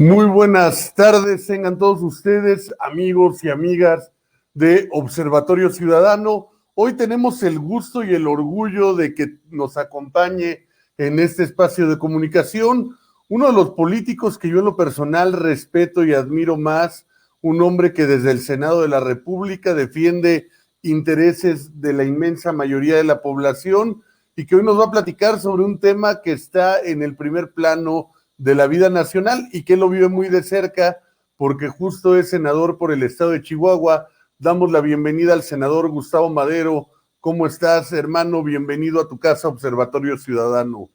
Muy buenas tardes, tengan todos ustedes, amigos y amigas de Observatorio Ciudadano. Hoy tenemos el gusto y el orgullo de que nos acompañe en este espacio de comunicación uno de los políticos que yo en lo personal respeto y admiro más, un hombre que desde el Senado de la República defiende intereses de la inmensa mayoría de la población y que hoy nos va a platicar sobre un tema que está en el primer plano de la vida nacional y que lo vive muy de cerca porque justo es senador por el estado de Chihuahua. Damos la bienvenida al senador Gustavo Madero. ¿Cómo estás, hermano? Bienvenido a tu casa, Observatorio Ciudadano.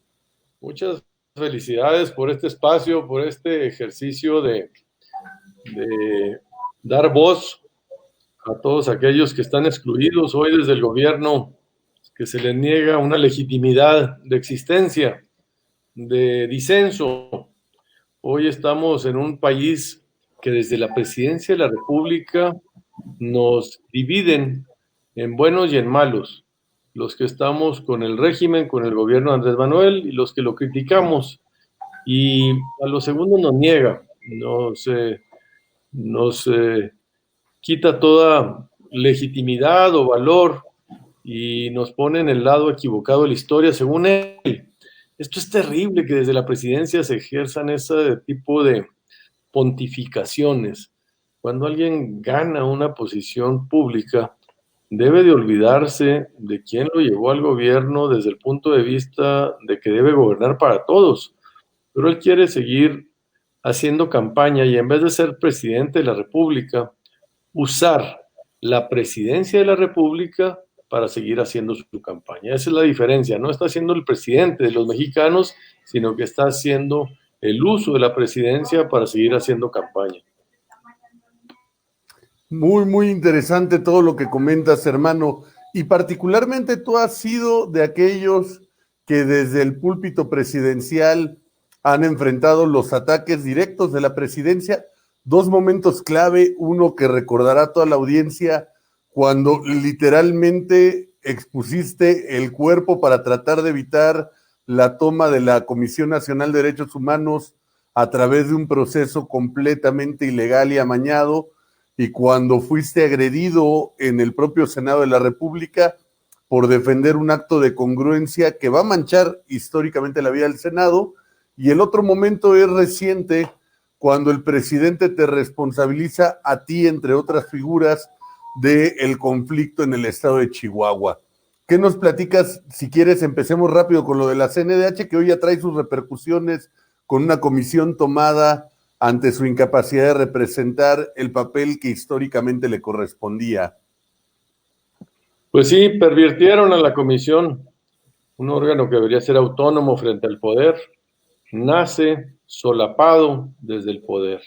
Muchas felicidades por este espacio, por este ejercicio de dar voz a todos aquellos que están excluidos hoy desde el gobierno, que se les niega una legitimidad de existencia, de disenso. Hoy estamos en un país que desde la presidencia de la República nos dividen en buenos y en malos. Los que estamos con el régimen, con el gobierno de Andrés Manuel, y los que lo criticamos. Y a los segundos nos niega, nos quita toda legitimidad o valor y nos pone en el lado equivocado de la historia, según él. Esto es terrible, que desde la presidencia se ejerzan ese tipo de pontificaciones. Cuando alguien gana una posición pública, debe de olvidarse de quién lo llevó al gobierno desde el punto de vista de que debe gobernar para todos. Pero él quiere seguir haciendo campaña y en vez de ser presidente de la República, usar la presidencia de la República para seguir haciendo su campaña. Esa es la diferencia. No está siendo el presidente de los mexicanos, sino que está haciendo el uso de la presidencia para seguir haciendo campaña. Muy interesante todo lo que comentas, hermano. Y particularmente tú has sido de aquellos que desde el púlpito presidencial han enfrentado los ataques directos de la presidencia. Dos momentos clave, uno que recordará toda la audiencia, cuando literalmente expusiste el cuerpo para tratar de evitar la toma de la Comisión Nacional de Derechos Humanos a través de un proceso completamente ilegal y amañado, y cuando fuiste agredido en el propio Senado de la República por defender un acto de congruencia que va a manchar históricamente la vida del Senado. Y el otro momento es reciente, cuando el presidente te responsabiliza a ti, entre otras figuras, del conflicto en el estado de Chihuahua. ¿Qué nos platicas? Si quieres, empecemos rápido con lo de la CNDH, que hoy ya trae sus repercusiones con una comisión tomada ante su incapacidad de representar el papel que históricamente le correspondía. Pues sí, pervirtieron a la comisión, un órgano que debería ser autónomo frente al poder, nace solapado desde el poder.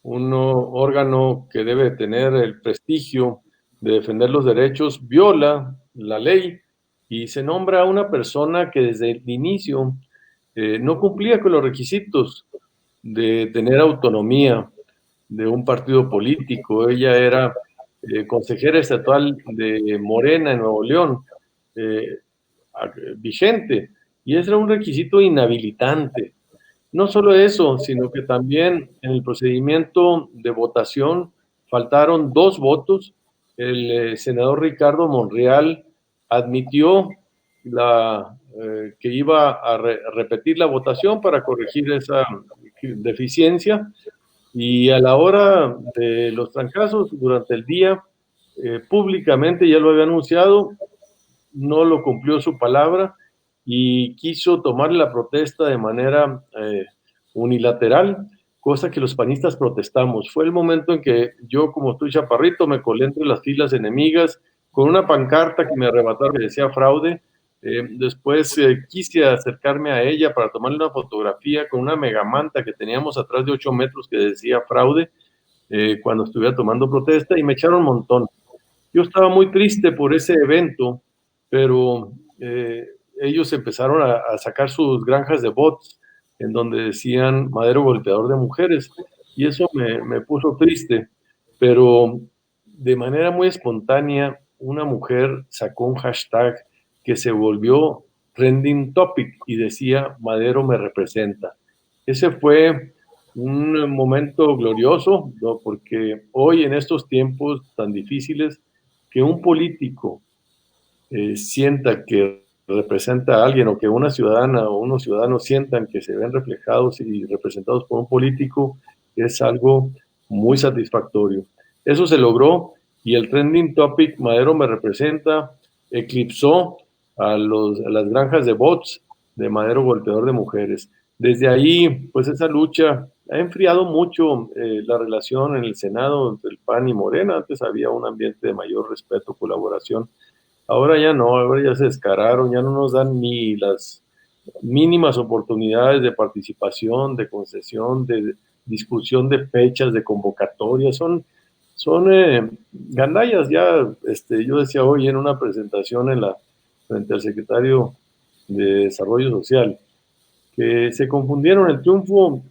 Un órgano que debe tener el prestigio de defender los derechos, viola la ley y se nombra a una persona que desde el inicio no cumplía con los requisitos de tener autonomía de un partido político. Ella era consejera estatal de Morena en Nuevo León, vigente, y ese era un requisito inhabilitante. No solo eso, sino que también en el procedimiento de votación faltaron 2 votos. El senador Ricardo Monreal admitió que iba a repetir la votación para corregir esa deficiencia, y a la hora de los trancazos durante el día, públicamente ya lo había anunciado, no lo cumplió su palabra y quiso tomar la protesta de manera unilateral, cosa que los panistas protestamos. Fue el momento en que yo, como tú, chaparrito, me colé entre las filas enemigas con una pancarta que me arrebataron que decía fraude. Después quise acercarme a ella para tomarle una fotografía con una megamanta que teníamos atrás de 8 metros que decía fraude, cuando estuviera tomando protesta, y me echaron un montón. Yo estaba muy triste por ese evento, pero ellos empezaron a sacar sus granjas de bots en donde decían Madero golpeador de mujeres, y eso me puso triste, pero de manera muy espontánea una mujer sacó un hashtag que se volvió trending topic y decía Madero me representa. Ese fue un momento glorioso, ¿no? Porque hoy en estos tiempos tan difíciles, que un político sienta que representa a alguien o que una ciudadana o unos ciudadanos sientan que se ven reflejados y representados por un político es algo muy satisfactorio. Eso se logró y el trending topic Madero me representa eclipsó a las granjas de bots de Madero golpeador de mujeres. Desde ahí, pues esa lucha ha enfriado mucho la relación en el Senado entre el PAN y Morena. Antes había un ambiente de mayor respeto, colaboración. Ahora ya no, ahora ya se descararon, ya no nos dan ni las mínimas oportunidades de participación, de concesión, de discusión de fechas, de convocatorias. Son gandallas ya. Yo decía hoy en una presentación frente al secretario de Desarrollo Social, que se confundieron. El triunfo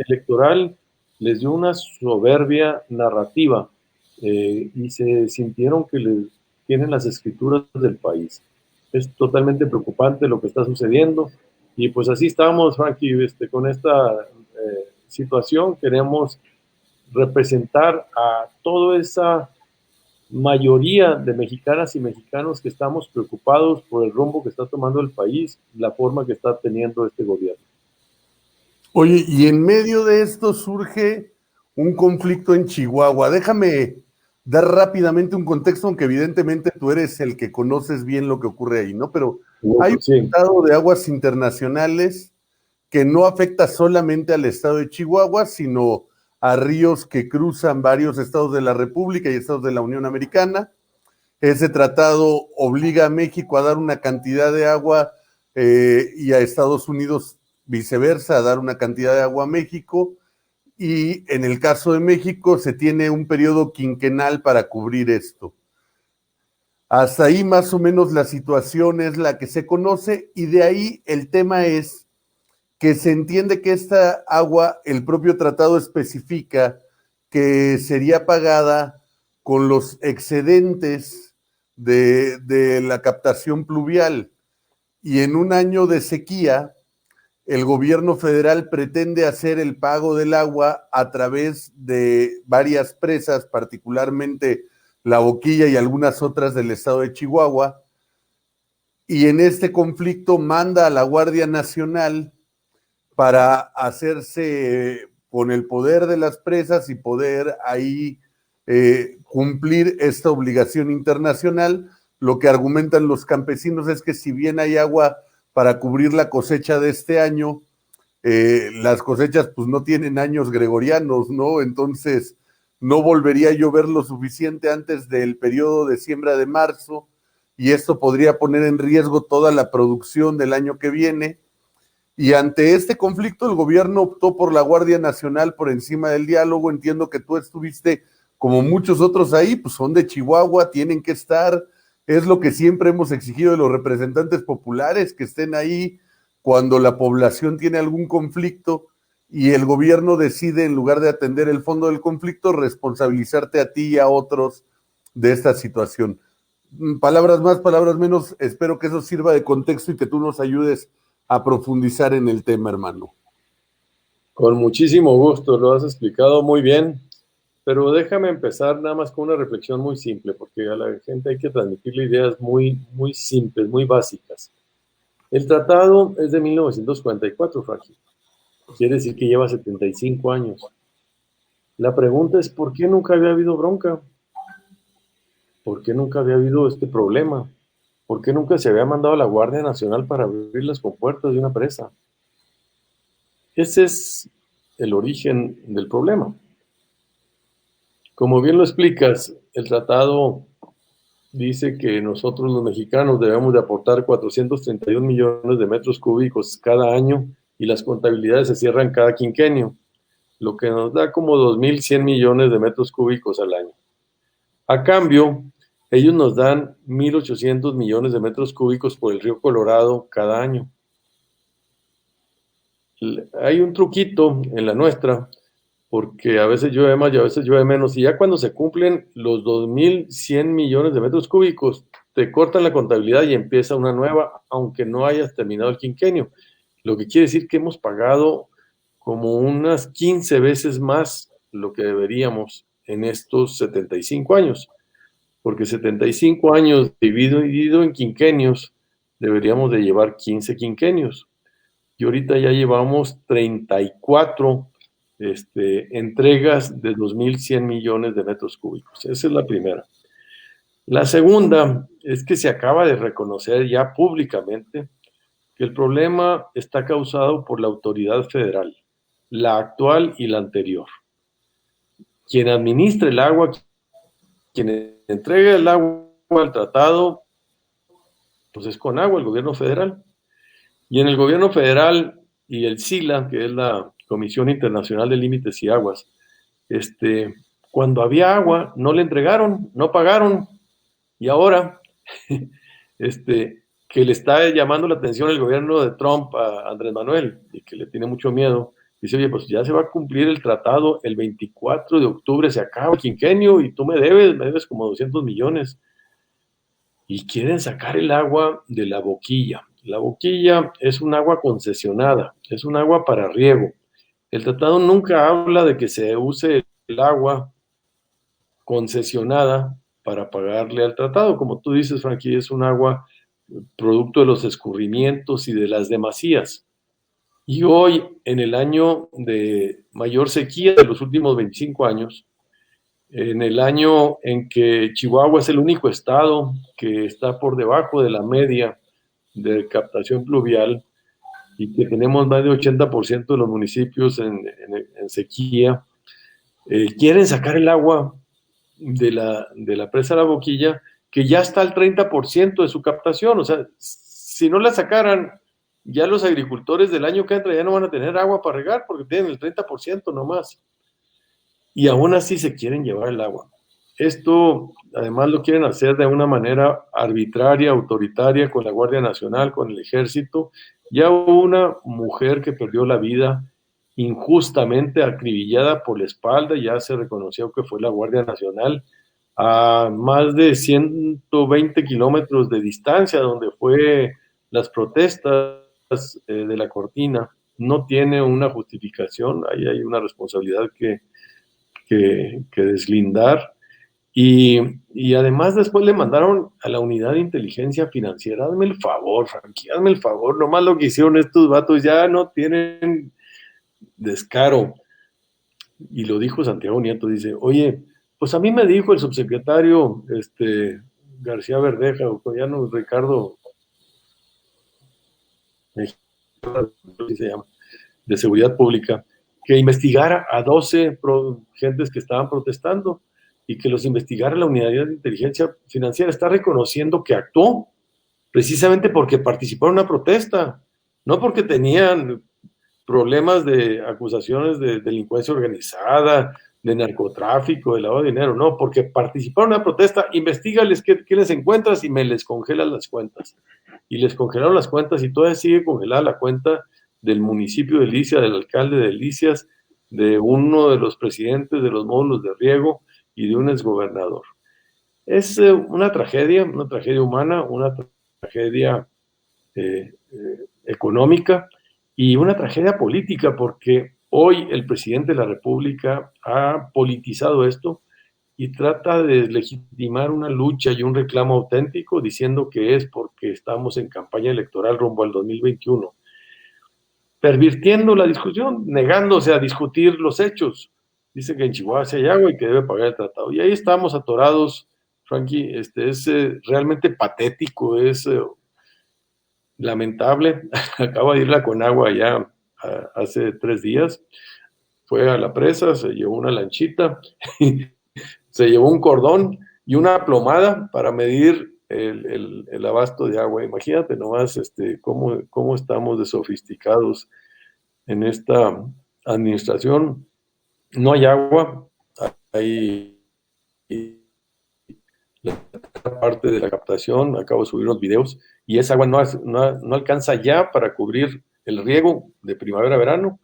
electoral les dio una soberbia narrativa y se sintieron que les tienen las escrituras del país. Es totalmente preocupante lo que está sucediendo y pues así estamos, Frankie, con esta situación. Queremos representar a toda esa mayoría de mexicanas y mexicanos que estamos preocupados por el rumbo que está tomando el país, la forma que está teniendo este gobierno. Oye, y en medio de esto surge un conflicto en Chihuahua. Déjame dar rápidamente un contexto, aunque evidentemente tú eres el que conoces bien lo que ocurre ahí, ¿no? Pero hay un Sí. tratado de aguas internacionales que no afecta solamente al estado de Chihuahua, sino a ríos que cruzan varios estados de la República y estados de la Unión Americana. Ese tratado obliga a México a dar una cantidad de agua y a Estados Unidos viceversa, a dar una cantidad de agua a México. Y en el caso de México se tiene un periodo quinquenal para cubrir esto. Hasta ahí más o menos la situación es la que se conoce y de ahí el tema es que se entiende que esta agua, el propio tratado especifica que sería pagada con los excedentes de la captación pluvial. Y en un año de sequía, el gobierno federal pretende hacer el pago del agua a través de varias presas, particularmente La Boquilla y algunas otras del estado de Chihuahua. Y en este conflicto manda a la Guardia Nacional para hacerse con el poder de las presas y poder ahí cumplir esta obligación internacional. Lo que argumentan los campesinos es que si bien hay agua para cubrir la cosecha de este año, las cosechas pues no tienen años gregorianos, ¿no? Entonces no volvería a llover lo suficiente antes del periodo de siembra de marzo y esto podría poner en riesgo toda la producción del año que viene. Y ante este conflicto, el gobierno optó por la Guardia Nacional por encima del diálogo. Entiendo que tú estuviste, como muchos otros ahí, pues son de Chihuahua, tienen que estar. Es lo que siempre hemos exigido de los representantes populares, que estén ahí cuando la población tiene algún conflicto y el gobierno decide, en lugar de atender el fondo del conflicto, responsabilizarte a ti y a otros de esta situación. Palabras más, palabras menos, espero que eso sirva de contexto y que tú nos ayudes a profundizar en el tema, hermano. Con muchísimo gusto, lo has explicado muy bien, pero déjame empezar nada más con una reflexión muy simple, porque a la gente hay que transmitirle ideas muy, muy simples, muy básicas. El tratado es de 1944, Frankie. Quiere decir que lleva 75 años. La pregunta es, ¿por qué nunca había habido bronca? ¿Por qué nunca había habido este problema? ¿Por qué nunca se había mandado a la Guardia Nacional para abrir las compuertas de una presa? Ese es el origen del problema. Como bien lo explicas, el tratado dice que nosotros los mexicanos debemos de aportar 431 millones de metros cúbicos cada año y las contabilidades se cierran cada quinquenio, lo que nos da como 2.100 millones de metros cúbicos al año. A cambio, ellos nos dan 1.800 millones de metros cúbicos por el río Colorado cada año. Hay un truquito en la nuestra, porque a veces llueve más y a veces llueve menos, y ya cuando se cumplen los 2.100 millones de metros cúbicos, te cortan la contabilidad y empieza una nueva, aunque no hayas terminado el quinquenio. Lo que quiere decir que hemos pagado como unas 15 veces más lo que deberíamos en estos 75 años, porque 75 años dividido en quinquenios, deberíamos de llevar 15 quinquenios. Y ahorita ya llevamos 34 entregas de 2.100 millones de metros cúbicos. Esa es la primera. La segunda es que se acaba de reconocer ya públicamente que el problema está causado por la autoridad federal, la actual y la anterior. Quien administra el agua, quien entrega el agua al tratado, pues es Conagua, el gobierno federal. Y en el gobierno federal y el SILA, que es la Comisión Internacional de Límites y Aguas, cuando había agua no le entregaron, no pagaron. Y ahora, que le está llamando la atención el gobierno de Trump a Andrés Manuel y que le tiene mucho miedo, dice, oye, pues ya se va a cumplir el tratado el 24 de octubre, se acaba el quinquenio y tú me debes como 200 millones. Y quieren sacar el agua de la boquilla. La boquilla es un agua concesionada, es un agua para riego. El tratado nunca habla de que se use el agua concesionada para pagarle al tratado. Como tú dices, Frankie, es un agua producto de los escurrimientos y de las demasías. Y hoy, en el año de mayor sequía de los últimos 25 años, en el año en que Chihuahua es el único estado que está por debajo de la media de captación pluvial y que tenemos más de 80% de los municipios en sequía, quieren sacar el agua de la presa La Boquilla, que ya está al 30% de su captación. O sea, si no la sacaran, ya los agricultores del año que entra ya no van a tener agua para regar porque tienen el 30% nomás. Y aún así se quieren llevar el agua. Esto además lo quieren hacer de una manera arbitraria, autoritaria, con la Guardia Nacional, con el Ejército. Ya hubo una mujer que perdió la vida injustamente acribillada por la espalda, ya se reconoció que fue la Guardia Nacional, a más de 120 kilómetros de distancia, donde fue las protestas de la Cortina. No tiene una justificación, ahí hay una responsabilidad que deslindar. Y además después le mandaron a la unidad de inteligencia financiera, hazme el favor, Frankie, hazme el favor, nomás lo que hicieron estos vatos ya no tienen descaro. Y lo dijo Santiago Nieto, dice, oye, pues a mí me dijo el subsecretario García Verdeja, o ya no, Ricardo, se llama, de Seguridad Pública, que investigara a 12 gentes que estaban protestando y que los investigara la unidad de inteligencia financiera. Está reconociendo que actuó precisamente porque participaron en una protesta, no porque tenían problemas de acusaciones de delincuencia organizada, de narcotráfico, de lavado de dinero, no, porque participaron en una protesta, investigales qué les encuentras y me les congelan las cuentas. Y les congelaron las cuentas y todavía sigue congelada la cuenta del municipio de Licia, del alcalde de Licias, de uno de los presidentes de los módulos de riego y de un exgobernador. Es una tragedia humana, una tragedia económica y una tragedia política, porque hoy el presidente de la República ha politizado esto y trata de legitimar una lucha y un reclamo auténtico diciendo que es porque estamos en campaña electoral rumbo al 2021, pervirtiendo la discusión, negándose a discutir los hechos. Dice que en Chihuahua sí hay agua y que debe pagar el tratado. Y ahí estamos atorados, Frankie. Es realmente patético, es lamentable. Acaba de ir la Conagua ya hace 3 días. Fue a la presa, se llevó una lanchita, se llevó un cordón y una plomada para medir el abasto de agua. Imagínate nomás cómo estamos de sofisticados en esta administración. No hay agua, hay la parte de la captación, acabo de subir unos videos, y esa agua no alcanza ya para cubrir el riego de primavera-verano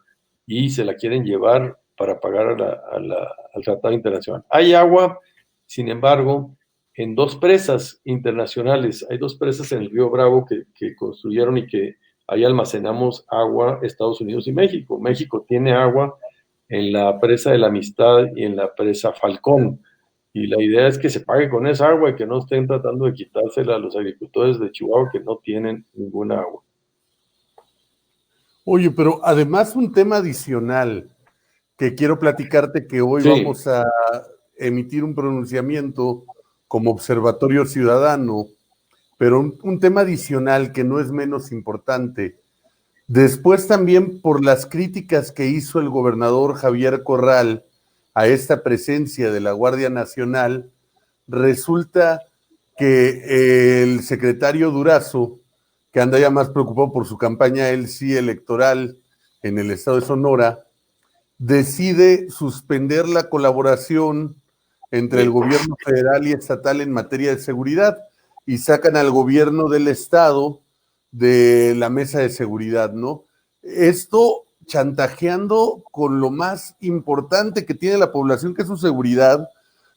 y se la quieren llevar para pagar al Tratado Internacional. Hay agua, sin embargo, en 2 presas internacionales. Hay 2 presas en el río Bravo que construyeron y que ahí almacenamos agua Estados Unidos y México. México tiene agua en la presa de la Amistad y en la presa Falcón. Y la idea es que se pague con esa agua y que no estén tratando de quitársela a los agricultores de Chihuahua que no tienen ninguna agua. Oye, pero además un tema adicional que quiero platicarte, que hoy Sí, vamos a emitir un pronunciamiento como Observatorio Ciudadano, pero un tema adicional que no es menos importante. Después también por las críticas que hizo el gobernador Javier Corral a esta presencia de la Guardia Nacional, resulta que el secretario Durazo, que anda ya más preocupado por su campaña, él sí, electoral en el estado de Sonora, decide suspender la colaboración entre el gobierno federal y estatal en materia de seguridad y sacan al gobierno del estado de la mesa de seguridad, ¿no? Esto chantajeando con lo más importante que tiene la población, que es su seguridad.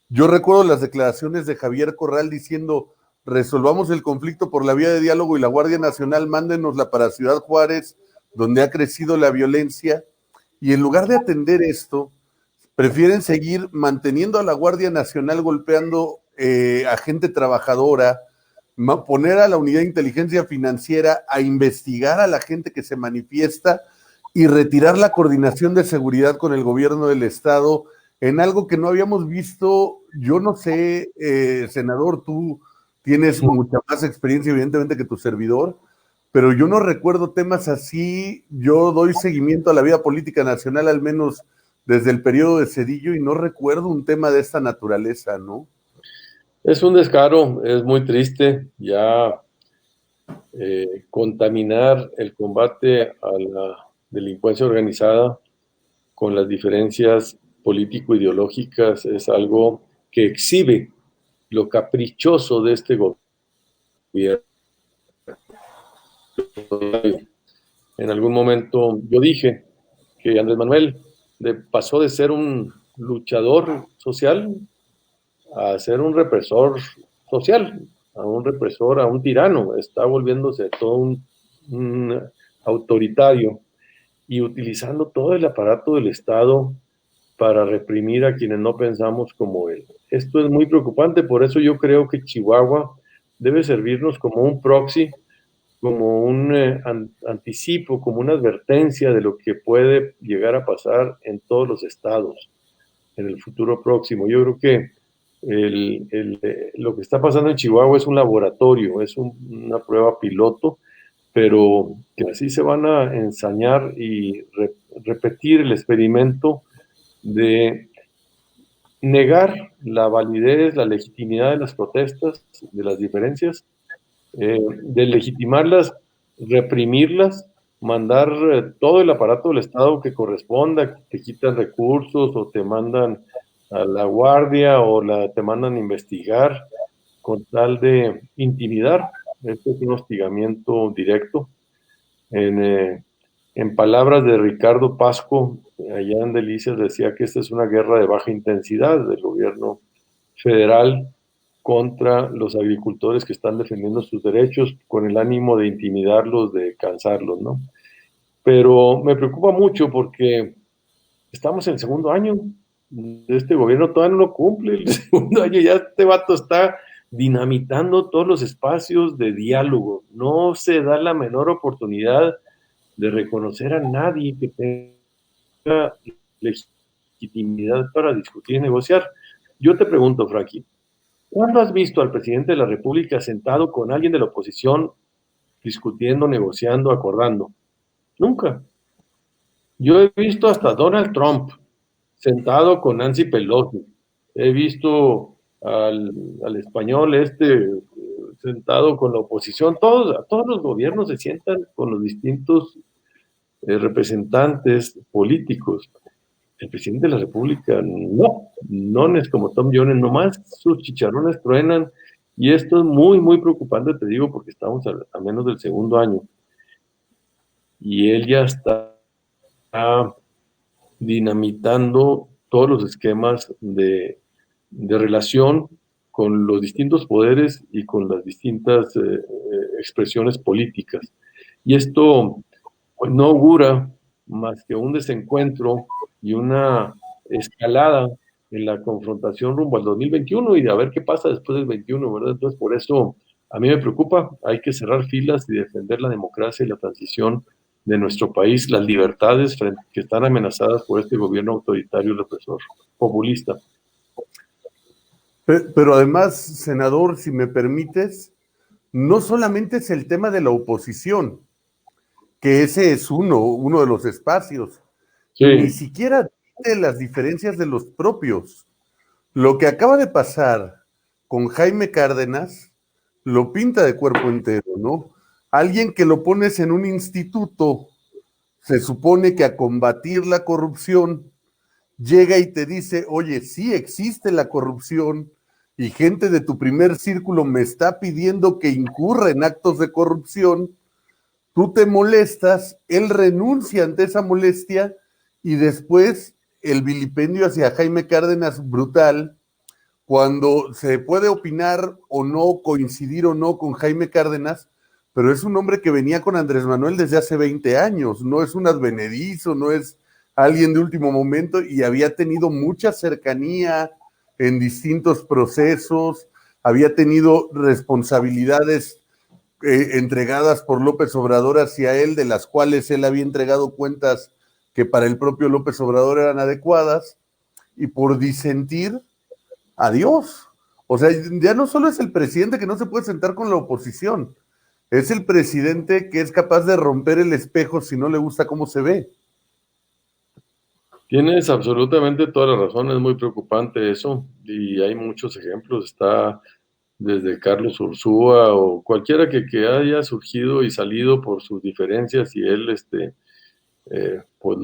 Yo recuerdo las declaraciones de Javier Corral diciendo: resolvamos el conflicto por la vía de diálogo y la Guardia Nacional mándenosla para Ciudad Juárez, donde ha crecido la violencia. Y en lugar de atender esto, prefieren seguir manteniendo a la Guardia Nacional golpeando a gente trabajadora, poner a la unidad de inteligencia financiera a investigar a la gente que se manifiesta y retirar la coordinación de seguridad con el gobierno del estado en algo que no habíamos visto. Yo no sé, senador, tú tienes mucha más experiencia evidentemente que tu servidor, pero yo no recuerdo temas así. Yo doy seguimiento a la vida política nacional al menos desde el periodo de Cedillo y no recuerdo un tema de esta naturaleza, ¿no? es un descaro, es muy triste ya contaminar el combate a la delincuencia organizada con las diferencias político-ideológicas es algo que exhibe lo caprichoso de este gobierno. En algún momento yo dije que Andrés Manuel pasó de ser un luchador social a ser un represor social, a un represor, a un tirano. Está volviéndose todo un autoritario y utilizando todo el aparato del Estado para reprimir a quienes no pensamos como él. Esto es muy preocupante, por eso yo creo que Chihuahua debe servirnos como un proxy, como un anticipo, como una advertencia de lo que puede llegar a pasar en todos los estados en el futuro próximo. Yo creo que lo que está pasando en Chihuahua es un laboratorio, es una prueba piloto, pero que así se van a ensañar y repetir el experimento de negar la validez, la legitimidad de las protestas, de las diferencias, de legitimarlas, reprimirlas, mandar todo el aparato del Estado que corresponda, te quitan recursos o te mandan a la guardia o te mandan a investigar con tal de intimidar. Esto es un hostigamiento directo. En palabras de Ricardo Pasco, allá en Delicias, decía que esta es una guerra de baja intensidad del gobierno federal contra los agricultores que están defendiendo sus derechos con el ánimo de intimidarlos, de cansarlos, ¿no? Pero me preocupa mucho porque estamos en el segundo año de este gobierno, todavía no lo cumple, el segundo año ya este vato está dinamitando todos los espacios de diálogo, no se da la menor oportunidad de reconocer a nadie que tenga legitimidad para discutir y negociar. Yo te pregunto, Frankie, ¿cuándo has visto al presidente de la República sentado con alguien de la oposición discutiendo, negociando, acordando? Nunca. Yo he visto hasta Donald Trump sentado con Nancy Pelosi. He visto al español sentado con la oposición. Todos los gobiernos se sientan con los distintos representantes políticos. El presidente de la República no es como Tom Jones, nomás sus chicharrones truenan. Y esto es muy, muy preocupante, te digo, porque estamos a menos del segundo año. Y él ya está dinamitando todos los esquemas de relación con los distintos poderes y con las distintas expresiones políticas. Y esto pues, no augura más que un desencuentro y una escalada en la confrontación rumbo al 2021 y de a ver qué pasa después del 21, ¿verdad? Entonces, por eso a mí me preocupa, hay que cerrar filas y defender la democracia y la transición de nuestro país, las libertades que están amenazadas por este gobierno autoritario y represor, populista. Pero además, senador, si me permites, no solamente es el tema de la oposición, que ese es uno de los espacios, ni Sí, siquiera de las diferencias de los propios. Lo que acaba de pasar con Jaime Cárdenas lo pinta de cuerpo entero, ¿no? Alguien que lo pones en un instituto, se supone que a combatir la corrupción, llega y te dice, oye, sí existe la corrupción y gente de tu primer círculo me está pidiendo que incurra en actos de corrupción, tú te molestas, él renuncia ante esa molestia y después el vilipendio hacia Jaime Cárdenas brutal, cuando se puede opinar o no, coincidir o no con Jaime Cárdenas, pero es un hombre que venía con Andrés Manuel desde hace 20 años, no es un advenedizo, no es alguien de último momento y había tenido mucha cercanía en distintos procesos, había tenido responsabilidades entregadas por López Obrador hacia él, de las cuales él había entregado cuentas que para el propio López Obrador eran adecuadas, y por disentir, adiós. O sea, ya no solo es el presidente que no se puede sentar con la oposición, es el presidente que es capaz de romper el espejo si no le gusta cómo se ve. tienes absolutamente toda la razón, es muy preocupante eso y hay muchos ejemplos, está desde Carlos Ursúa o cualquiera que haya surgido y salido por sus diferencias y él pues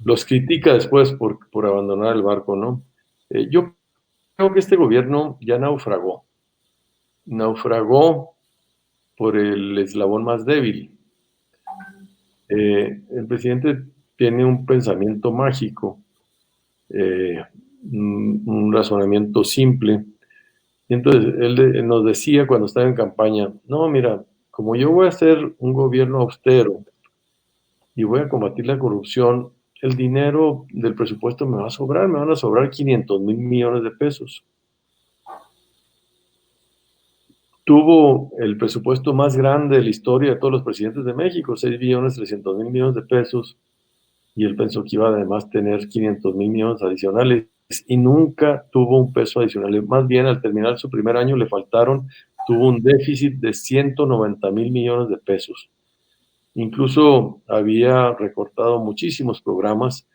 los critica después por abandonar el barco, ¿no? Yo creo que este gobierno ya naufragó por el eslabón más débil. El presidente tiene un pensamiento mágico, eh, un razonamiento simple. Y entonces nos decía cuando estaba en campaña, no, mira, como yo voy a hacer un gobierno austero y voy a combatir la corrupción, el dinero del presupuesto me va a sobrar, me van a sobrar 500,000 millones de pesos. Tuvo el presupuesto más grande de la historia de todos los presidentes de México, 6,300,000 millones de pesos, y él pensó que iba además a tener 500,000 millones adicionales y nunca tuvo un peso adicional. Más bien, al terminar su primer año le faltaron, tuvo un déficit de 190,000 millones de pesos. Incluso había recortado muchísimos programas,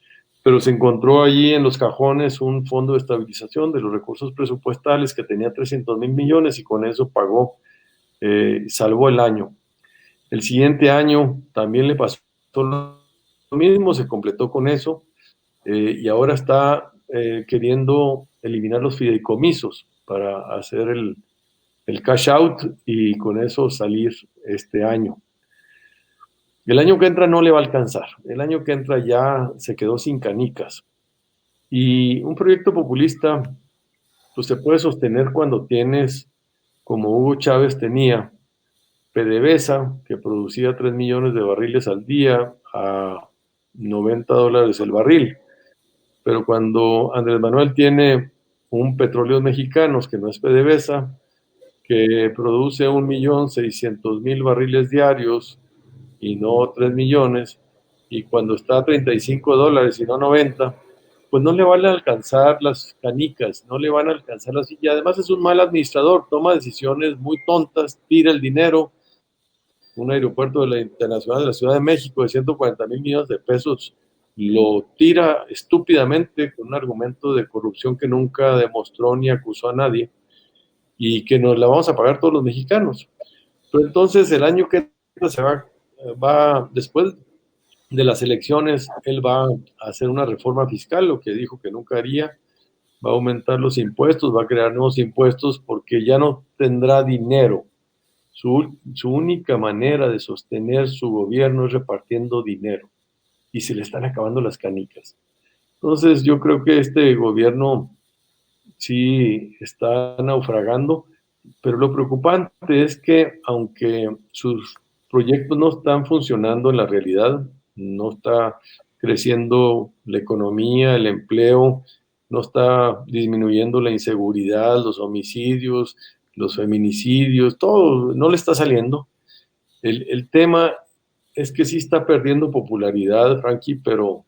pero se encontró allí en los cajones un fondo de estabilización de los recursos presupuestales que tenía 300,000 millones y con eso pagó, salvó el año. El siguiente año también le pasó lo mismo, se completó con eso y ahora está queriendo eliminar los fideicomisos para hacer el cash out y con eso salir este año. El año que entra no le va a alcanzar. El año que entra ya se quedó sin canicas. Y un proyecto populista, pues se puede sostener cuando tienes, como Hugo Chávez tenía, PDVSA, que producía 3 millones de barriles al día a $90 el barril. Pero cuando Andrés Manuel tiene un Petróleos Mexicanos, que no es PDVSA, que produce 1,600,000 barriles diarios y no 3 millones, y cuando está a $35 y no 90, pues no le van a alcanzar las canicas, no le van a alcanzar las... Y además es un mal administrador, toma decisiones muy tontas, tira el dinero. Un aeropuerto de la Internacional de la Ciudad de México de 140,000 millones de pesos lo tira estúpidamente con un argumento de corrupción que nunca demostró ni acusó a nadie y que nos la vamos a pagar todos los mexicanos. Pero entonces el año que se va después de las elecciones, él va a hacer una reforma fiscal, lo que dijo que nunca haría, va a aumentar los impuestos, va a crear nuevos impuestos porque ya no tendrá dinero. Su única manera de sostener su gobierno es repartiendo dinero y se le están acabando las canicas. Entonces yo creo que este gobierno sí está naufragando, pero lo preocupante es que aunque sus proyectos no están funcionando en la realidad, no está creciendo la economía, el empleo, no está disminuyendo la inseguridad, los homicidios, los feminicidios, todo no le está saliendo. El tema es que sí está perdiendo popularidad, Frankie, pero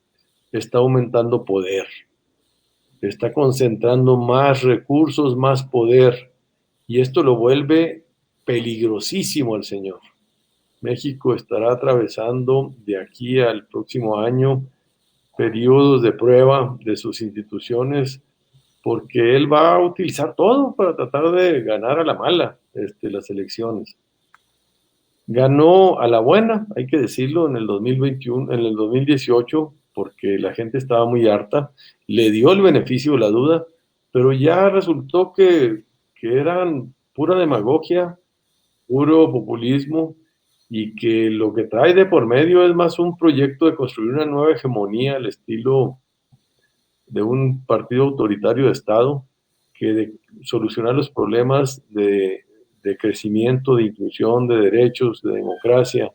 está aumentando poder, está concentrando más recursos, más poder, y esto lo vuelve peligrosísimo al señor. México estará atravesando de aquí al próximo año periodos de prueba de sus instituciones, porque él va a utilizar todo para tratar de ganar a la mala las elecciones. Ganó a la buena, hay que decirlo, en el 2021, en el 2018, porque la gente estaba muy harta, le dio el beneficio de la duda, pero ya resultó que eran pura demagogia, puro populismo, y que lo que trae de por medio es más un proyecto de construir una nueva hegemonía al estilo de un partido autoritario de Estado, que de solucionar los problemas de crecimiento, de inclusión, de derechos, de democracia,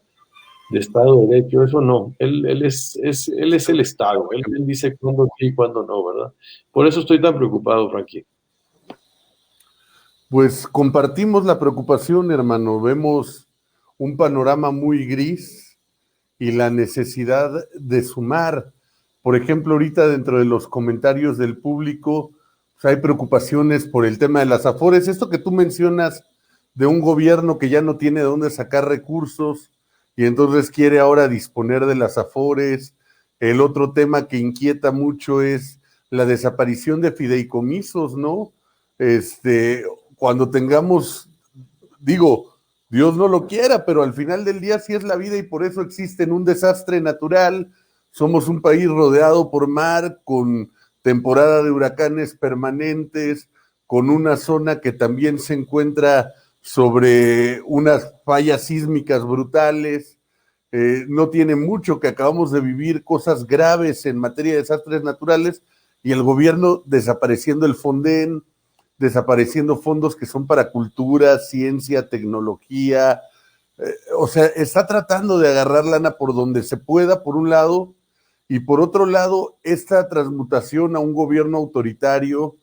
de Estado de Derecho, eso no. Él es el Estado, él dice cuándo sí y cuándo no, ¿verdad? Por eso estoy tan preocupado, Frankie. Pues compartimos la preocupación, hermano. Vemos un panorama muy gris y la necesidad de sumar. Por ejemplo, ahorita dentro de los comentarios del público, pues hay preocupaciones por el tema de las afores. Esto que tú mencionas de un gobierno que ya no tiene de dónde sacar recursos y entonces quiere ahora disponer de las afores. El otro tema que inquieta mucho es la desaparición de fideicomisos, ¿no? Cuando tengamos, digo, Dios no lo quiera, pero al final del día sí es la vida y por eso existe un desastre natural. Somos un país rodeado por mar, con temporada de huracanes permanentes, con una zona que también se encuentra sobre unas fallas sísmicas brutales. No tiene mucho que acabamos de vivir cosas graves en materia de desastres naturales y el gobierno desapareciendo el Fonden, desapareciendo fondos que son para cultura, ciencia, tecnología. O sea, está tratando de agarrar lana por donde se pueda, por un lado, y por otro lado, esta transmutación a un gobierno autoritario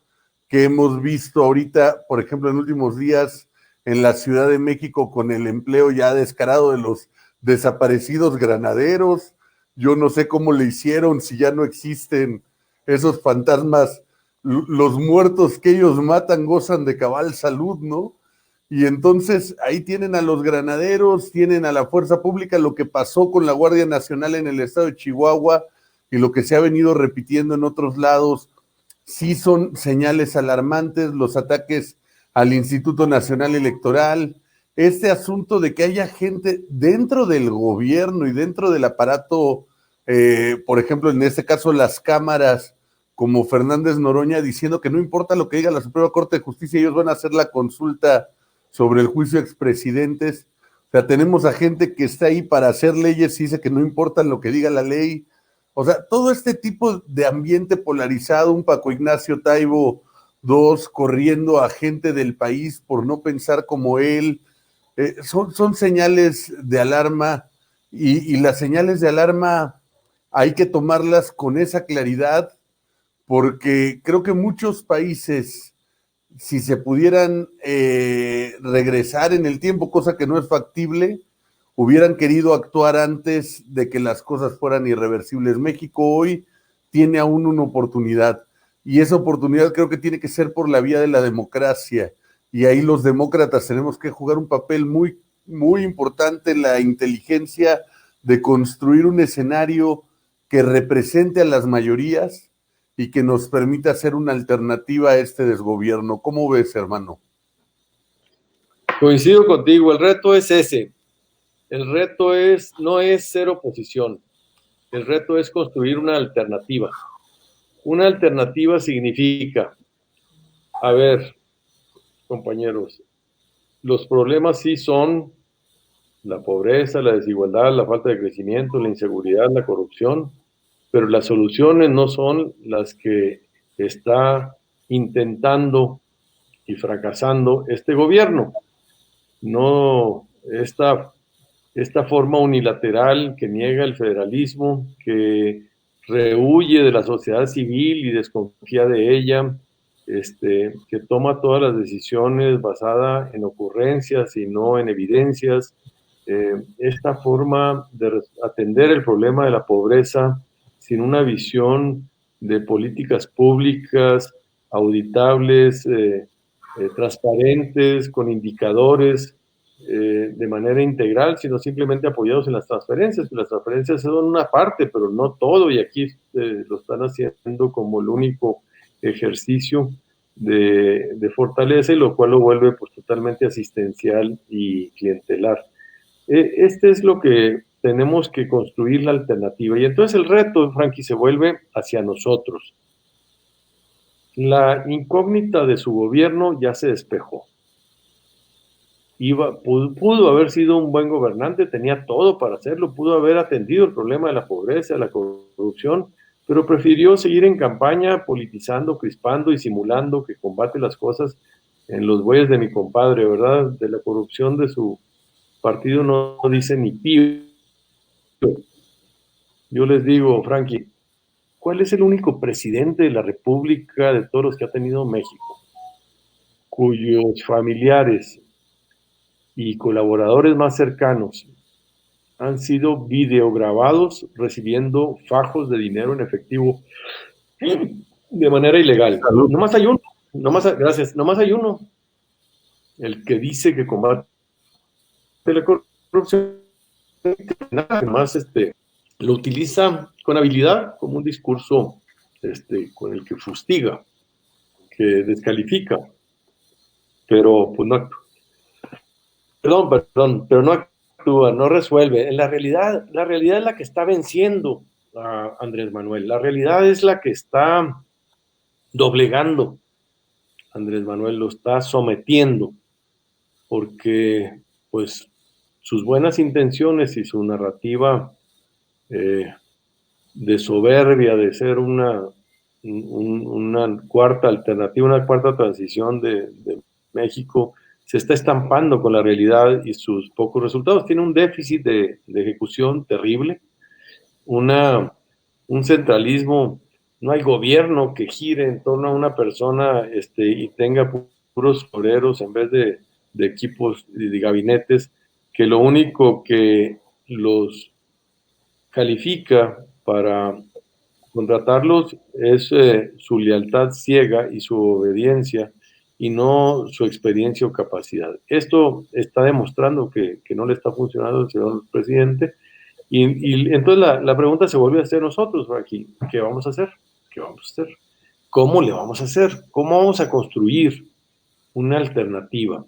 que hemos visto ahorita, por ejemplo, en últimos días en la Ciudad de México con el empleo ya descarado de los desaparecidos granaderos. Yo no sé cómo le hicieron, si ya no existen esos fantasmas, los muertos que ellos matan gozan de cabal salud, ¿no? Y entonces ahí tienen a los granaderos, tienen a la fuerza pública, lo que pasó con la Guardia Nacional en el estado de Chihuahua y lo que se ha venido repitiendo en otros lados, sí son señales alarmantes, los ataques al Instituto Nacional Electoral, este asunto de que haya gente dentro del gobierno y dentro del aparato, por ejemplo, en este caso las cámaras, como Fernández Noroña, diciendo que no importa lo que diga la Suprema Corte de Justicia, ellos van a hacer la consulta sobre el juicio de expresidentes. O sea, tenemos a gente que está ahí para hacer leyes y dice que no importa lo que diga la ley. O sea, todo este tipo de ambiente polarizado, un Paco Ignacio Taibo II corriendo a gente del país por no pensar como él, son señales de alarma y las señales de alarma hay que tomarlas con esa claridad porque creo que muchos países, si se pudieran regresar en el tiempo, cosa que no es factible, hubieran querido actuar antes de que las cosas fueran irreversibles. México hoy tiene aún una oportunidad y esa oportunidad creo que tiene que ser por la vía de la democracia y ahí los demócratas tenemos que jugar un papel muy, muy importante en la inteligencia de construir un escenario que represente a las mayorías y que nos permita hacer una alternativa a este desgobierno. ¿Cómo ves, hermano? Coincido contigo, el reto es ese. El reto no es ser oposición, el reto es construir una alternativa. Una alternativa significa, a ver, compañeros, los problemas sí son la pobreza, la desigualdad, la falta de crecimiento, la inseguridad, la corrupción, pero las soluciones no son las que está intentando y fracasando este gobierno. No, esta esta forma unilateral que niega el federalismo, que rehuye de la sociedad civil y desconfía de ella, que toma todas las decisiones basadas en ocurrencias y no en evidencias. Esta forma de atender el problema de la pobreza sin una visión de políticas públicas auditables, transparentes, con indicadores, de manera integral, sino simplemente apoyados en las transferencias, que las transferencias son una parte, pero no todo, y aquí lo están haciendo como el único ejercicio de fortaleza, y lo cual lo vuelve pues totalmente asistencial y clientelar. Este es lo que tenemos que construir la alternativa, y entonces el reto, Frankie, se vuelve hacia nosotros. La incógnita de su gobierno ya se despejó. Pudo haber sido un buen gobernante, tenía todo para hacerlo, pudo haber atendido el problema de la pobreza, de la corrupción, pero prefirió seguir en campaña politizando, crispando y simulando que combate las cosas en los bueyes de mi compadre, ¿verdad? De la corrupción de su partido no dice ni pío. Yo les digo, Frankie, ¿cuál es el único presidente de la República de todos los que ha tenido México, cuyos familiares y colaboradores más cercanos han sido videograbados recibiendo fajos de dinero en efectivo de manera ilegal? Salud. Nomás hay uno, gracias, nomás hay uno, el que dice que combate la corrupción, nada más lo utiliza con habilidad como un discurso con el que fustiga, que descalifica, pero pues no actúa. Pero no actúa, no resuelve. En la realidad es la que está venciendo a Andrés Manuel. La realidad es la que está doblegando a Andrés Manuel, lo está sometiendo, porque pues sus buenas intenciones y su narrativa de soberbia, de ser una cuarta alternativa, una cuarta transición de México, se está estampando con la realidad y sus pocos resultados. Tiene un déficit de ejecución terrible, un centralismo, no hay gobierno que gire en torno a una persona y tenga puros obreros en vez de equipos y de gabinetes, que lo único que los califica para contratarlos es su lealtad ciega y su obediencia, y no su experiencia o capacidad. Esto está demostrando que no le está funcionando al señor presidente, y entonces la pregunta se vuelve a hacer nosotros aquí: ¿qué vamos a hacer? ¿Qué vamos a hacer? ¿Cómo le vamos a hacer? ¿Cómo vamos a construir una alternativa?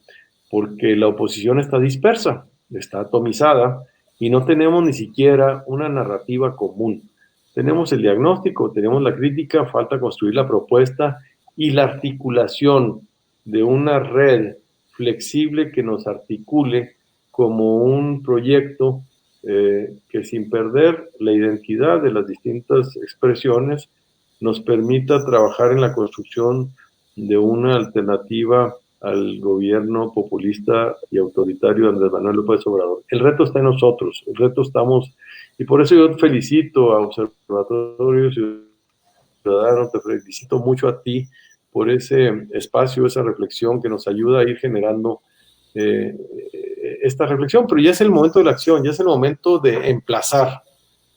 Porque la oposición está dispersa, está atomizada, y no tenemos ni siquiera una narrativa común. Tenemos el diagnóstico, tenemos la crítica, falta construir la propuesta y la articulación de una red flexible que nos articule como un proyecto que, sin perder la identidad de las distintas expresiones, nos permita trabajar en la construcción de una alternativa al gobierno populista y autoritario de Andrés Manuel López Obrador. El reto está en nosotros, el reto estamos, y por eso yo felicito a Observatorio Ciudadano, te felicito mucho a ti por ese espacio, esa reflexión que nos ayuda a ir generando esta reflexión, pero ya es el momento de la acción, ya es el momento de emplazar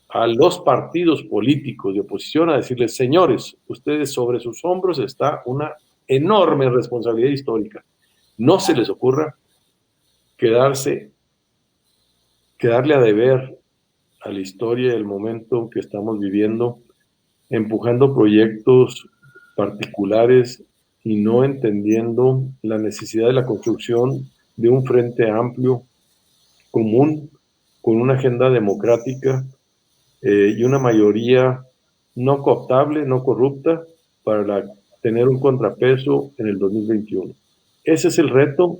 a los partidos políticos de oposición a decirles: señores, ustedes, sobre sus hombros está una enorme responsabilidad histórica. No se les ocurra quedarle a deber a la historia del momento que estamos viviendo, empujando proyectos particulares y no entendiendo la necesidad de la construcción de un frente amplio, común, con una agenda democrática y una mayoría no cooptable, no corrupta, para tener un contrapeso en el 2021. Ese es el reto,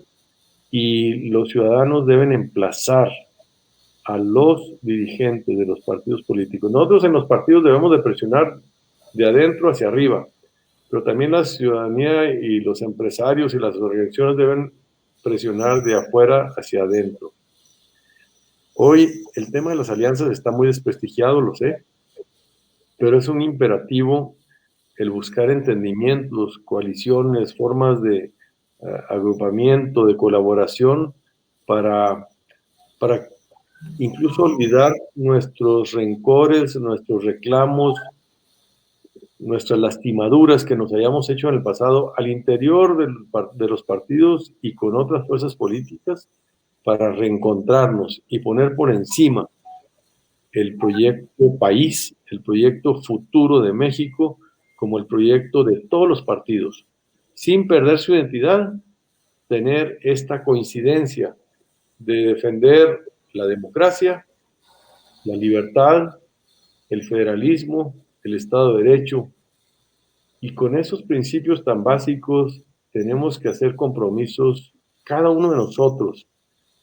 y los ciudadanos deben emplazar a los dirigentes de los partidos políticos. Nosotros en los partidos debemos de presionar de adentro hacia arriba, pero también la ciudadanía y los empresarios y las organizaciones deben presionar de afuera hacia adentro. Hoy el tema de las alianzas está muy desprestigiado, lo sé, pero es un imperativo el buscar entendimientos, coaliciones, formas de agrupamiento, de colaboración para, para incluso olvidar nuestros rencores, nuestros reclamos, nuestras lastimaduras que nos hayamos hecho en el pasado al interior de los partidos y con otras fuerzas políticas para reencontrarnos y poner por encima el proyecto país, el proyecto futuro de México, como el proyecto de todos los partidos, sin perder su identidad, tener esta coincidencia de defender la democracia, la libertad, el federalismo, el Estado de Derecho, y con esos principios tan básicos tenemos que hacer compromisos cada uno de nosotros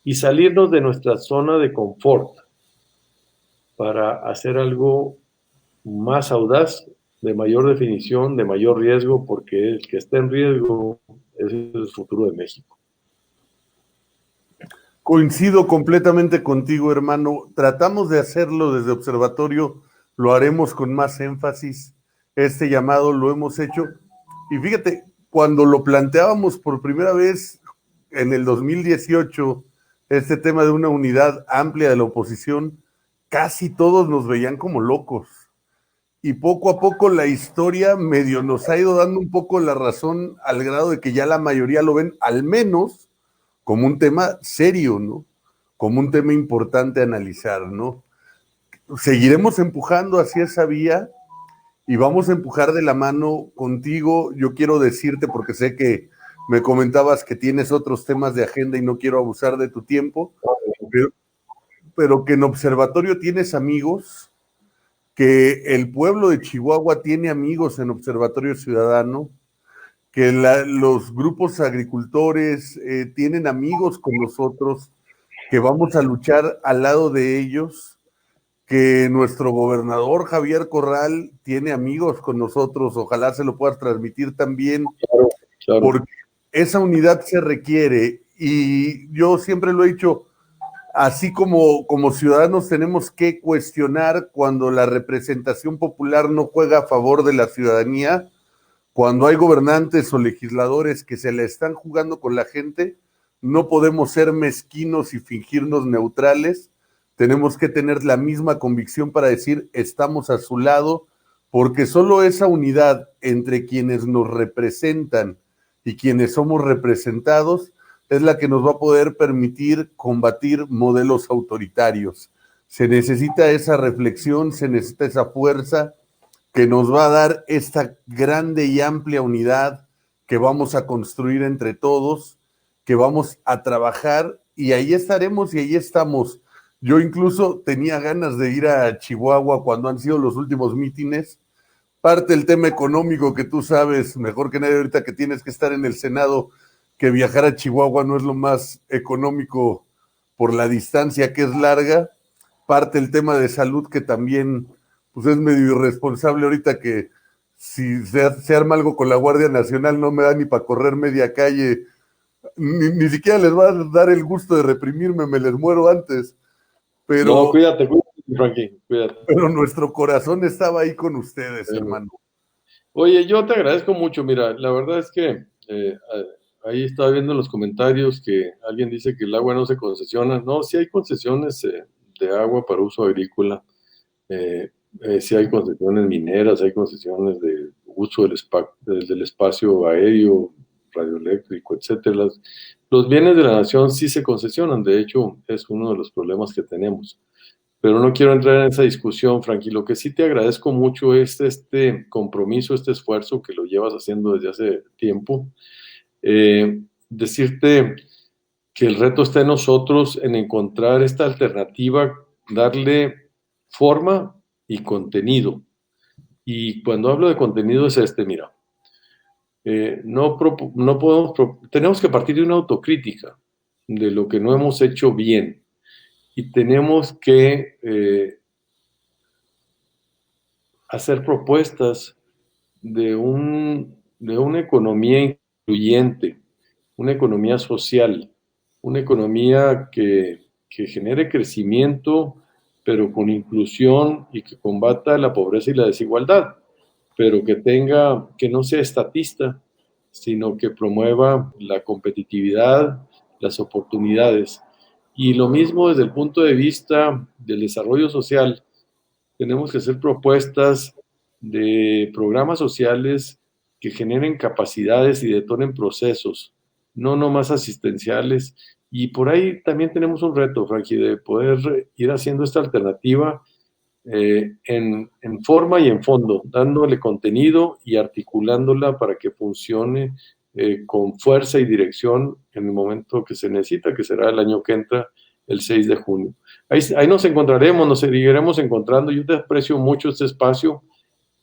y salirnos de nuestra zona de confort para hacer algo más audaz, de mayor definición, de mayor riesgo, porque el que está en riesgo es el futuro de México. Coincido completamente contigo, hermano. Tratamos de hacerlo desde Observatorio, lo haremos con más énfasis. Este llamado lo hemos hecho. Y fíjate, cuando lo planteábamos por primera vez en el 2018, este tema de una unidad amplia de la oposición, casi todos nos veían como locos. Y poco a poco la historia medio nos ha ido dando un poco la razón al grado de que ya la mayoría lo ven al menos como un tema serio, ¿no? Como un tema importante a analizar, ¿no? Seguiremos empujando hacia esa vía y vamos a empujar de la mano contigo. Yo quiero decirte, porque sé que me comentabas que tienes otros temas de agenda y no quiero abusar de tu tiempo, pero, pero que en Observatorio tienes amigos, que el pueblo de Chihuahua tiene amigos en Observatorio Ciudadano, que los grupos agricultores tienen amigos con nosotros, que vamos a luchar al lado de ellos, que nuestro gobernador Javier Corral tiene amigos con nosotros, ojalá se lo puedas transmitir también, Claro, claro. porque esa unidad se requiere y yo siempre lo he dicho, así como ciudadanos tenemos que cuestionar cuando la representación popular no juega a favor de la ciudadanía, cuando hay gobernantes o legisladores que se la están jugando con la gente, no podemos ser mezquinos y fingirnos neutrales. Tenemos que tener la misma convicción para decir estamos a su lado, porque solo esa unidad entre quienes nos representan y quienes somos representados es la que nos va a poder permitir combatir modelos autoritarios. Se necesita esa reflexión, se necesita esa fuerza que nos va a dar esta grande y amplia unidad que vamos a construir entre todos, que vamos a trabajar y ahí estaremos y ahí estamos. Yo incluso tenía ganas de ir a Chihuahua cuando han sido los últimos mítines. Parte del tema económico que tú sabes mejor que nadie ahorita que tienes que estar en el Senado, que viajar a Chihuahua no es lo más económico por la distancia que es larga. Parte el tema de salud que también pues es medio irresponsable ahorita que si se arma algo con la Guardia Nacional no me da ni para correr media calle, ni siquiera les va a dar el gusto de reprimirme, me les muero antes. Pero, no, cuídate, Frankie, cuídate. Pero nuestro corazón estaba ahí con ustedes, hermano. Oye, yo te agradezco mucho, mira, la verdad es que ahí estaba viendo en los comentarios que alguien dice que el agua no se concesiona. No, sí hay concesiones de agua para uso agrícola, sí hay concesiones mineras, hay concesiones de uso del espacio aéreo, radioeléctrico, etcétera. Los bienes de la nación sí se concesionan, de hecho es uno de los problemas que tenemos. Pero no quiero entrar en esa discusión, Frankie. Lo que sí te agradezco mucho es este compromiso, este esfuerzo que lo llevas haciendo desde hace tiempo. Decirte que el reto está en nosotros en encontrar esta alternativa, darle forma y contenido. Y cuando hablo de contenido es mira, no podemos, tenemos que partir de una autocrítica de lo que no hemos hecho bien y tenemos que hacer propuestas de una economía incluyente, una economía social, una economía que que genere crecimiento, pero con inclusión y que combata la pobreza y la desigualdad, pero que no sea estatista, sino que promueva la competitividad, las oportunidades. Y lo mismo desde el punto de vista del desarrollo social, tenemos que hacer propuestas de programas sociales que generen capacidades y detonen procesos, no nomás asistenciales. Y por ahí también tenemos un reto, Frankie, de poder ir haciendo esta alternativa en forma y en fondo, dándole contenido y articulándola para que funcione con fuerza y dirección en el momento que se necesita, que será el año que entra, el 6 de junio. Ahí nos encontraremos, nos seguiremos encontrando. Yo te aprecio mucho este espacio,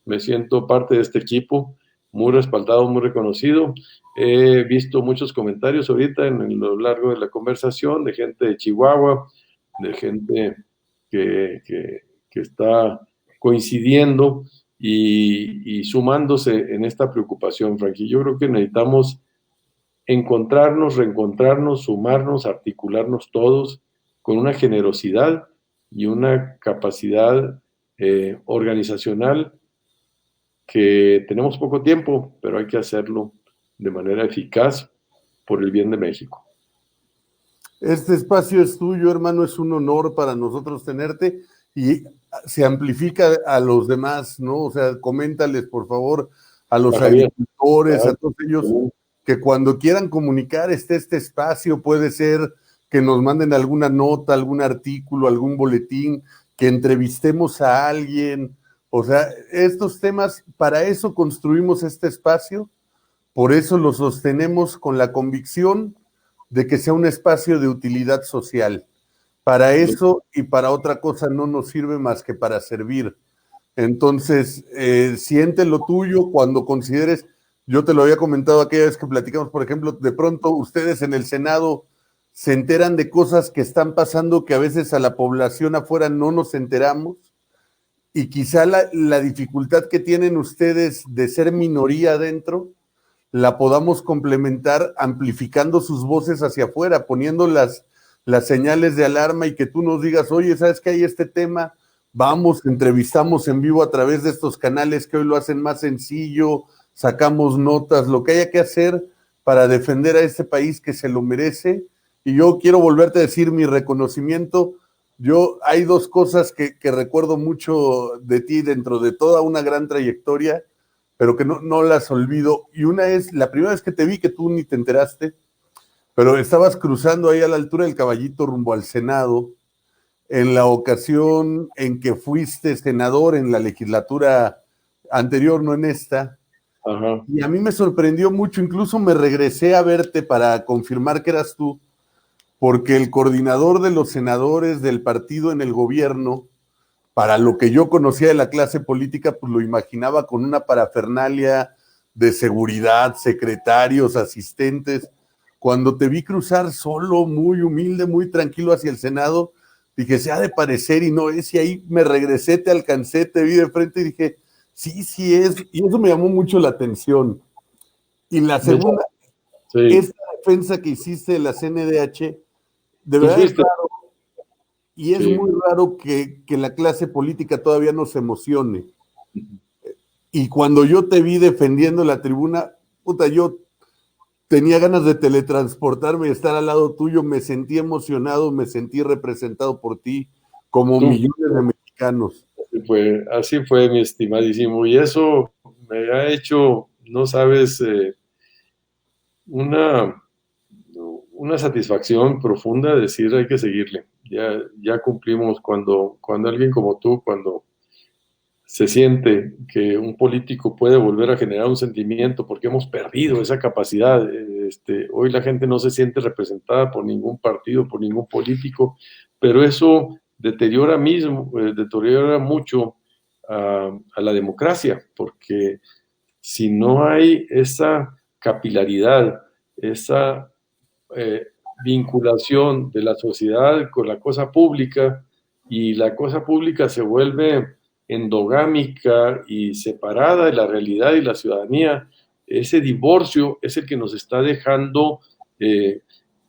me siento parte de este equipo, muy respaldado, muy reconocido. He visto muchos comentarios ahorita en lo largo de la conversación de gente de Chihuahua, de gente que está coincidiendo y sumándose en esta preocupación, Frankie. Yo creo que necesitamos encontrarnos, reencontrarnos, sumarnos, articularnos todos con una generosidad y una capacidad organizacional que tenemos poco tiempo, pero hay que hacerlo de manera eficaz por el bien de México. Este espacio es tuyo, hermano, es un honor para nosotros tenerte y se amplifica a los demás, ¿no? O sea, coméntales, por favor, a los agricultores, a todos ellos, que cuando quieran comunicar este espacio, puede ser que nos manden alguna nota, algún artículo, algún boletín, que entrevistemos a alguien. O sea, estos temas, para eso construimos este espacio, por eso lo sostenemos con la convicción de que sea un espacio de utilidad social. Para eso y para otra cosa no nos sirve más que para servir. Entonces, siente lo tuyo cuando consideres, yo te lo había comentado aquella vez que platicamos, por ejemplo, de pronto ustedes en el Senado se enteran de cosas que están pasando que a veces a la población afuera no nos enteramos, y quizá la dificultad que tienen ustedes de ser minoría adentro, la podamos complementar amplificando sus voces hacia afuera, poniendo las señales de alarma y que tú nos digas, oye, ¿sabes qué hay este tema? Vamos, entrevistamos en vivo a través de estos canales que hoy lo hacen más sencillo, sacamos notas, lo que haya que hacer para defender a este país que se lo merece. Y yo quiero volverte a decir mi reconocimiento. Hay dos cosas que recuerdo mucho de ti dentro de toda una gran trayectoria, pero que no las olvido. Y una es, la primera vez que te vi, que tú ni te enteraste, pero estabas cruzando ahí a la altura del Caballito rumbo al Senado, en la ocasión en que fuiste senador en la legislatura anterior, no en esta. Ajá. Y a mí me sorprendió mucho, incluso me regresé a verte para confirmar que eras tú, porque el coordinador de los senadores del partido en el gobierno, para lo que yo conocía de la clase política, pues lo imaginaba con una parafernalia de seguridad, secretarios, asistentes. Cuando te vi cruzar solo, muy humilde, muy tranquilo hacia el Senado, dije, se ha de parecer y no es, y ahí me regresé, te alcancé, te vi de frente y dije, sí es, y eso me llamó mucho la atención. Y la segunda, sí. Esta defensa que hiciste de la CNDH, de verdad es raro, y es muy raro que la clase política todavía no se emocione. Y cuando yo te vi defendiendo la tribuna, puta, yo tenía ganas de teletransportarme y estar al lado tuyo, me sentí emocionado, me sentí representado por ti, como millones de mexicanos. Así fue, mi estimadísimo, y eso me ha hecho, no sabes, una satisfacción profunda de decir hay que seguirle. Ya cumplimos cuando alguien como tú, cuando se siente que un político puede volver a generar un sentimiento, porque hemos perdido esa capacidad. Hoy la gente no se siente representada por ningún partido, por ningún político, pero eso deteriora mucho a la democracia, porque si no hay esa capilaridad, esa vinculación de la sociedad con la cosa pública, y la cosa pública se vuelve endogámica y separada de la realidad y la ciudadanía, ese divorcio es el que nos está dejando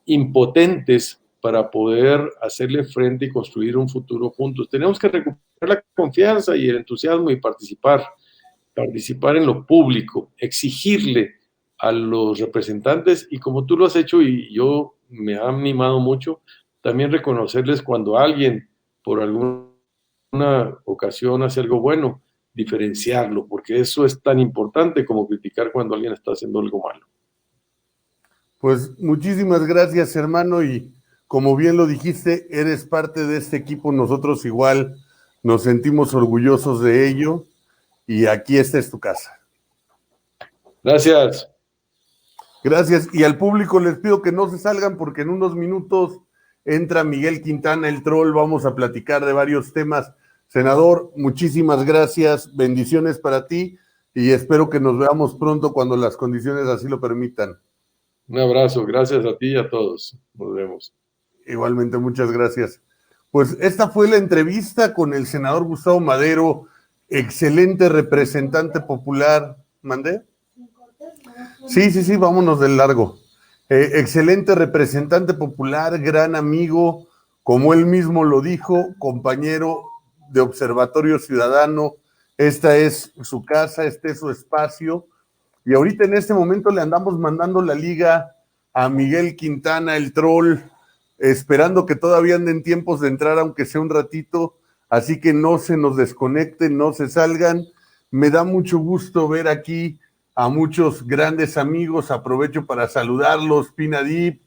impotentes para poder hacerle frente y construir un futuro juntos. Tenemos que recuperar la confianza y el entusiasmo y participar en lo público, exigirle a los representantes y como tú lo has hecho y yo me ha animado mucho, también reconocerles cuando alguien por alguna ocasión hace algo bueno, diferenciarlo, porque eso es tan importante como criticar cuando alguien está haciendo algo malo. Pues muchísimas gracias, hermano, y como bien lo dijiste, eres parte de este equipo, nosotros igual nos sentimos orgullosos de ello, y aquí esta es tu casa. Gracias. Gracias, y al público les pido que no se salgan porque en unos minutos entra Miguel Quintana, el troll, vamos a platicar de varios temas. Senador, muchísimas gracias, bendiciones para ti, y espero que nos veamos pronto cuando las condiciones así lo permitan. Un abrazo, gracias a ti y a todos. Nos vemos. Igualmente, muchas gracias. Pues esta fue la entrevista con el senador Gustavo Madero, excelente representante popular. ¿Mandé? Sí, vámonos del largo. Excelente representante popular, gran amigo, como él mismo lo dijo, compañero de Observatorio Ciudadano. Esta es su casa, este es su espacio. Y ahorita en este momento le andamos mandando la liga a Miguel Quintana, el troll, esperando que todavía anden tiempos de entrar, aunque sea un ratito, así que no se nos desconecten, no se salgan. Me da mucho gusto ver aquí a muchos grandes amigos, aprovecho para saludarlos, Pina Dip,